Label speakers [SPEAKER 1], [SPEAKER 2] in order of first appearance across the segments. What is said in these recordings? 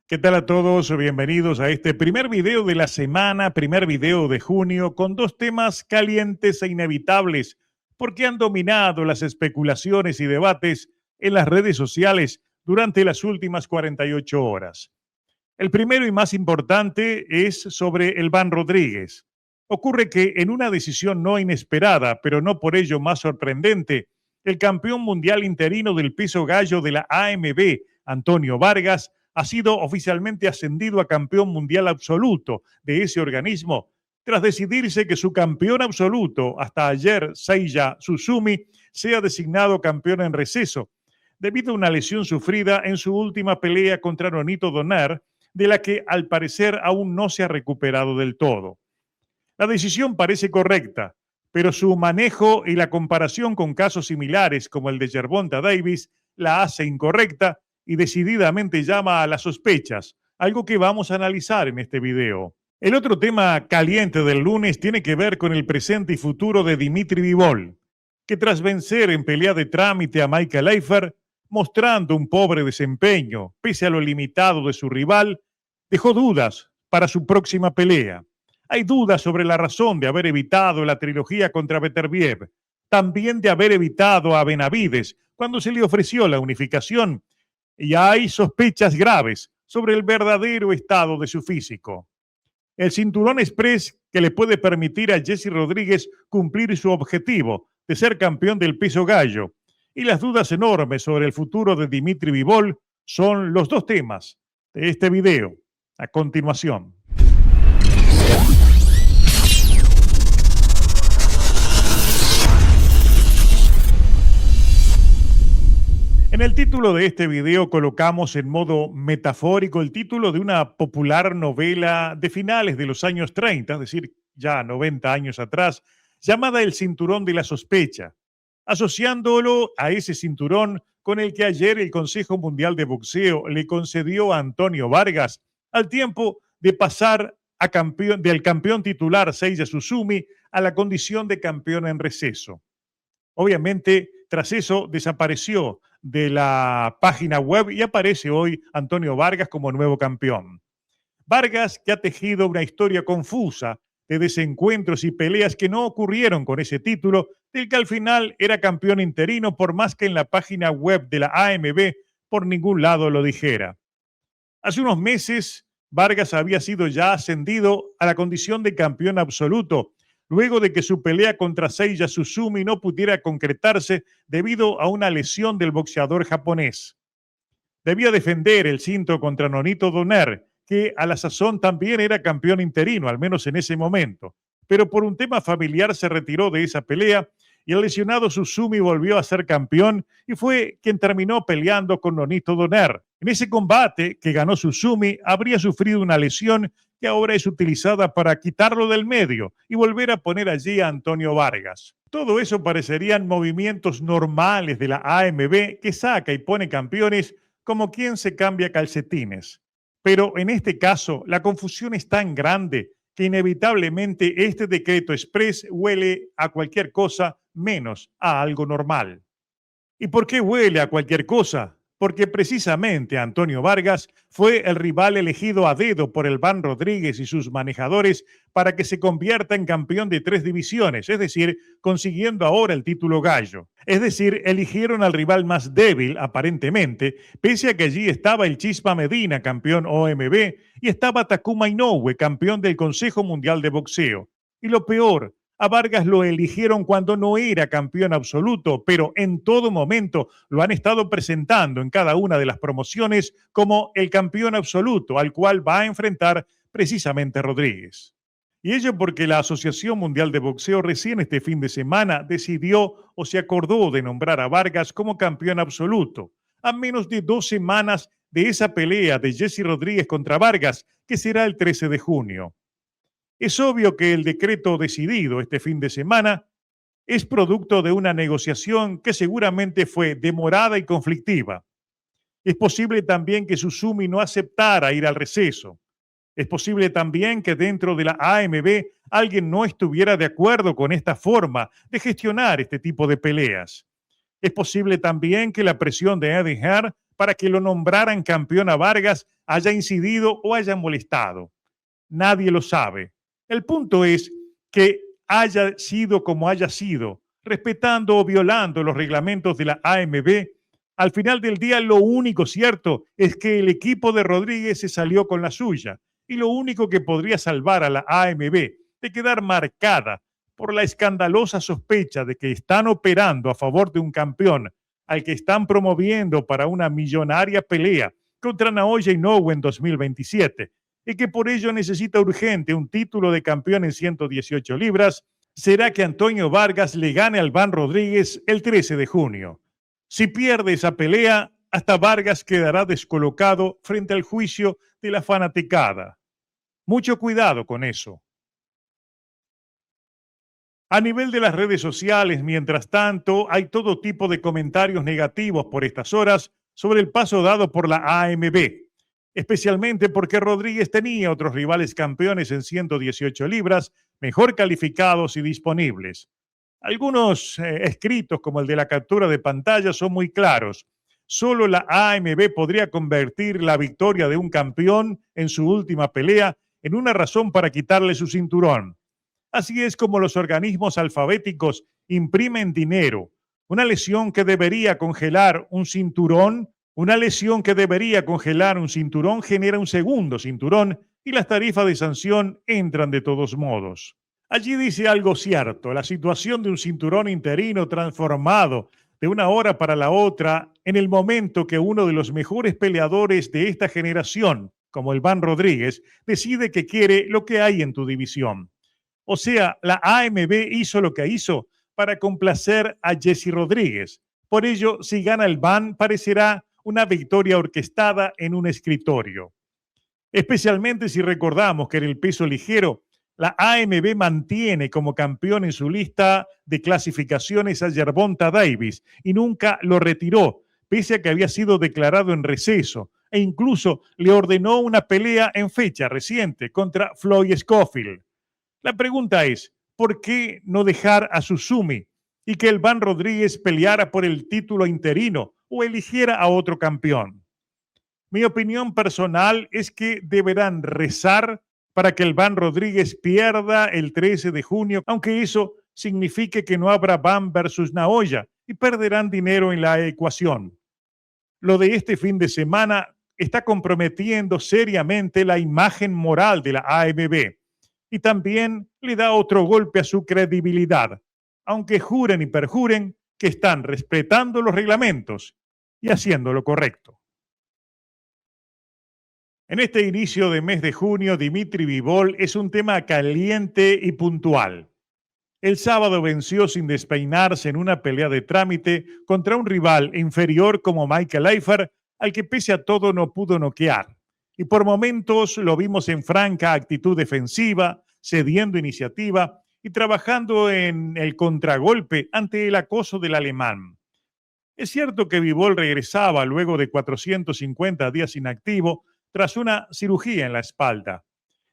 [SPEAKER 1] ¿Qué tal a todos? Bienvenidos a este primer video de la semana, primer video de junio, con dos temas calientes e inevitables, porque han dominado las especulaciones y debates en las redes sociales durante las últimas 48 horas. El primero y más importante es sobre Elván Rodríguez. Ocurre que en una decisión no inesperada, pero no por ello más sorprendente, el campeón mundial interino del peso gallo de la AMB, Antonio Vargas, ha sido oficialmente ascendido a campeón mundial absoluto de ese organismo, tras decidirse que su campeón absoluto, hasta ayer, Seiya Susumi, sea designado campeón en receso, debido a una lesión sufrida en su última pelea contra Nonito Donaire, de la que al parecer aún no se ha recuperado del todo. La decisión parece correcta, pero su manejo y la comparación con casos similares como el de Gervonta Davis la hace incorrecta y decididamente llama a las sospechas, algo que vamos a analizar en este video. El otro tema caliente del lunes tiene que ver con el presente y futuro de Dimitri Bivol, que tras vencer en pelea de trámite a Michael Eifer, mostrando un pobre desempeño pese a lo limitado de su rival, dejó dudas para su próxima pelea. Hay dudas sobre la razón de haber evitado la trilogía contra Beterbiev, también de haber evitado a Benavides cuando se le ofreció la unificación, y hay sospechas graves sobre el verdadero estado de su físico. El cinturón express que le puede permitir a Jesse Rodríguez cumplir su objetivo de ser campeón del peso gallo y las dudas enormes sobre el futuro de Dimitri Bivol son los dos temas de este video. A continuación. En el título de este video colocamos en modo metafórico el título de una popular novela de finales de los años 30, es decir, ya 90 años atrás, llamada El Cinturón de la Sospecha, asociándolo a ese cinturón con el que ayer el Consejo Mundial de Boxeo le concedió a Antonio Vargas al tiempo de pasar a del campeón titular Seiya Susumi a la condición de campeón en receso. Obviamente, tras eso desapareció de la página web y aparece hoy Antonio Vargas como nuevo campeón. Vargas, que ha tejido una historia confusa de desencuentros y peleas que no ocurrieron con ese título, del que al final era campeón interino, por más que en la página web de la AMB por ningún lado lo dijera. Hace unos meses, Vargas había sido ya ascendido a la condición de campeón absoluto, luego de que su pelea contra Seiya Susumi no pudiera concretarse debido a una lesión del boxeador japonés. Debía defender el cinto contra Nonito Donaire, que a la sazón también era campeón interino, al menos en ese momento, pero por un tema familiar se retiró de esa pelea y el lesionado Susumi volvió a ser campeón y fue quien terminó peleando con Nonito Donaire. En ese combate que ganó Susumi habría sufrido una lesión que ahora es utilizada para quitarlo del medio y volver a poner allí a Antonio Vargas. Todo eso parecerían movimientos normales de la AMB que saca y pone campeones como quien se cambia calcetines. Pero en este caso la confusión es tan grande que inevitablemente este decreto express huele a cualquier cosa menos a algo normal. ¿Y por qué huele a cualquier cosa? Porque precisamente Antonio Vargas fue el rival elegido a dedo por Elván Rodríguez y sus manejadores para que se convierta en campeón de 3 divisiones, es decir, consiguiendo ahora el título gallo. Es decir, eligieron al rival más débil, aparentemente, pese a que allí estaba el Chispa Medina, campeón OMB, y estaba Takuma Inoue, campeón del Consejo Mundial de Boxeo. Y lo peor, a Vargas lo eligieron cuando no era campeón absoluto, pero en todo momento lo han estado presentando en cada una de las promociones como el campeón absoluto, al cual va a enfrentar precisamente Rodríguez. Y ello porque la Asociación Mundial de Boxeo recién este fin de semana decidió o se acordó de nombrar a Vargas como campeón absoluto, a menos de 2 semanas de esa pelea de Jesse Rodríguez contra Vargas, que será el 13 de junio. Es obvio que el decreto decidido este fin de semana es producto de una negociación que seguramente fue demorada y conflictiva. Es posible también que Susumi no aceptara ir al receso. Es posible también que dentro de la AMB alguien no estuviera de acuerdo con esta forma de gestionar este tipo de peleas. Es posible también que la presión de Eddie Hearn para que lo nombraran campeón a Vargas haya incidido o haya molestado. Nadie lo sabe. El punto es que haya sido como haya sido, respetando o violando los reglamentos de la AMB, al final del día lo único cierto es que el equipo de Rodríguez se salió con la suya y lo único que podría salvar a la AMB de quedar marcada por la escandalosa sospecha de que están operando a favor de un campeón al que están promoviendo para una millonaria pelea contra Naoya Inoue en 2027 y que por ello necesita urgente un título de campeón en 118 libras, será que Antonio Vargas le gane al Van Rodríguez el 13 de junio. Si pierde esa pelea, hasta Vargas quedará descolocado frente al juicio de la fanaticada. Mucho cuidado con eso. A nivel de las redes sociales, mientras tanto, hay todo tipo de comentarios negativos por estas horas sobre el paso dado por la AMB, especialmente porque Rodríguez tenía otros rivales campeones en 118 libras, mejor calificados y disponibles. Algunos escritos, como el de la captura de pantalla, son muy claros. Solo la AMB podría convertir la victoria de un campeón en su última pelea en una razón para quitarle su cinturón. Así es como los organismos alfabéticos imprimen dinero. Una lesión que debería congelar un cinturón, genera un segundo cinturón y las tarifas de sanción entran de todos modos. Allí dice algo cierto, la situación de un cinturón interino transformado de una hora para la otra en el momento que uno de los mejores peleadores de esta generación, como el Van Rodríguez, decide que quiere lo que hay en tu división. O sea, la AMB hizo lo que hizo para complacer a Jesse Rodríguez. Por ello, si gana el Van, parecerá una victoria orquestada en un escritorio. Especialmente si recordamos que en el peso ligero, la AMB mantiene como campeón en su lista de clasificaciones a Gervonta Davis y nunca lo retiró, pese a que había sido declarado en receso e incluso le ordenó una pelea en fecha reciente contra Floyd Scofield. La pregunta es, ¿por qué no dejar a Susumi y que el Van Rodríguez peleara por el título interino o eligiera a otro campeón? Mi opinión personal es que deberán rezar para que el Van Rodríguez pierda el 13 de junio, aunque eso signifique que no habrá Van versus Naoya y perderán dinero en la ecuación. Lo de este fin de semana está comprometiendo seriamente la imagen moral de la AMB y también le da otro golpe a su credibilidad, aunque juren y perjuren que están respetando los reglamentos y haciendo lo correcto. En este inicio de mes de junio, Dimitri Bivol es un tema caliente y puntual. El sábado venció sin despeinarse en una pelea de trámite contra un rival inferior como Michael Eifert, al que pese a todo no pudo noquear. Y por momentos lo vimos en franca actitud defensiva, cediendo iniciativa y trabajando en el contragolpe ante el acoso del alemán. Es cierto que Bivol regresaba luego de 450 días inactivo tras una cirugía en la espalda.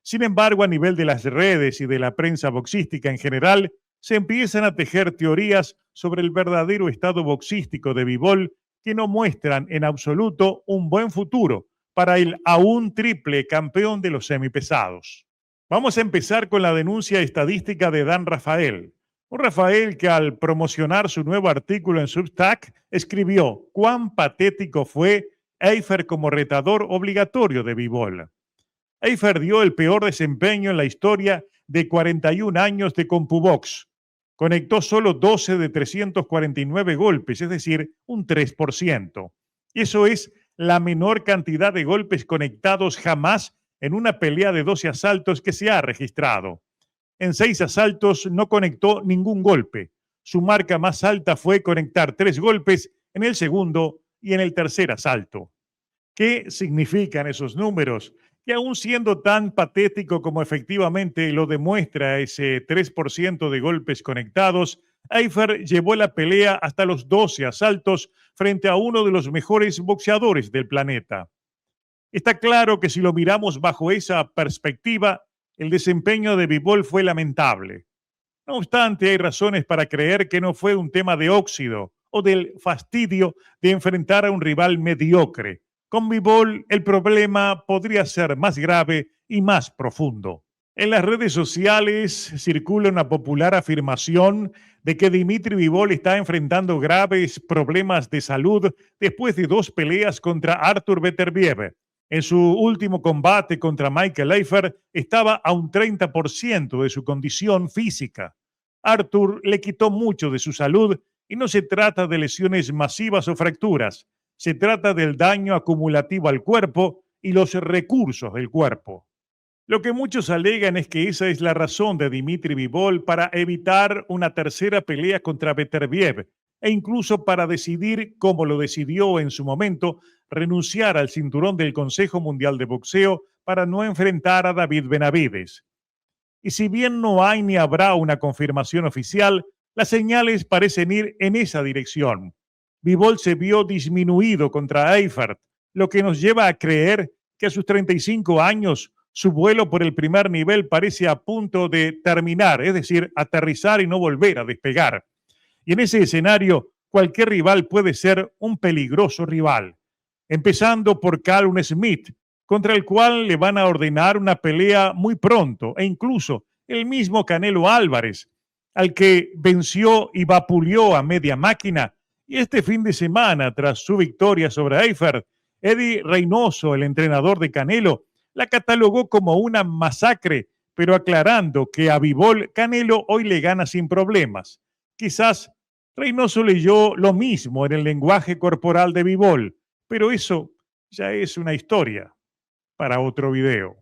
[SPEAKER 1] Sin embargo, a nivel de las redes y de la prensa boxística en general, se empiezan a tejer teorías sobre el verdadero estado boxístico de Bivol que no muestran en absoluto un buen futuro para el aún triple campeón de los semipesados. Vamos a empezar con la denuncia estadística de Dan Rafael. Un Rafael que al promocionar su nuevo artículo en Substack escribió cuán patético fue Eifert como retador obligatorio de Bivol. Eifert dio el peor desempeño en la historia de 41 años de CompuBox. Conectó solo 12 de 349 golpes, es decir, un 3%. Eso es la menor cantidad de golpes conectados jamás en una pelea de 12 asaltos que se ha registrado. En 6 asaltos no conectó ningún golpe. Su marca más alta fue conectar 3 golpes en el segundo y en el tercer asalto. ¿Qué significan esos números? Que aún siendo tan patético como efectivamente lo demuestra ese 3% de golpes conectados, Eifert llevó la pelea hasta los 12 asaltos frente a uno de los mejores boxeadores del planeta. Está claro que si lo miramos bajo esa perspectiva, el desempeño de Bivol fue lamentable. No obstante, hay razones para creer que no fue un tema de óxido o del fastidio de enfrentar a un rival mediocre. Con Bivol el problema podría ser más grave y más profundo. En las redes sociales circula una popular afirmación de que Dimitri Bivol está enfrentando graves problemas de salud después de 2 peleas contra Artur Beterbiev. En su último combate contra Michael Leifer estaba a un 30% de su condición física. Artur le quitó mucho de su salud y no se trata de lesiones masivas o fracturas, se trata del daño acumulativo al cuerpo y los recursos del cuerpo. Lo que muchos alegan es que esa es la razón de Dimitri Bivol para evitar una tercera pelea contra Beterbiev e incluso para decidir, como lo decidió en su momento, renunciar al cinturón del Consejo Mundial de Boxeo para no enfrentar a David Benavides. Y si bien no hay ni habrá una confirmación oficial, las señales parecen ir en esa dirección. Bivol se vio disminuido contra Eifert, lo que nos lleva a creer que a sus 35 años su vuelo por el primer nivel parece a punto de terminar, es decir, aterrizar y no volver a despegar. Y en ese escenario, cualquier rival puede ser un peligroso rival, empezando por Callum Smith, contra el cual le van a ordenar una pelea muy pronto, e incluso el mismo Canelo Álvarez, al que venció y vapuleó a media máquina. Y este fin de semana, tras su victoria sobre Eifert, Eddie Reynoso, el entrenador de Canelo, la catalogó como una masacre, pero aclarando que a Bivol Canelo hoy le gana sin problemas. Quizás Reynoso leyó lo mismo en el lenguaje corporal de Bivol, pero eso ya es una historia para otro video.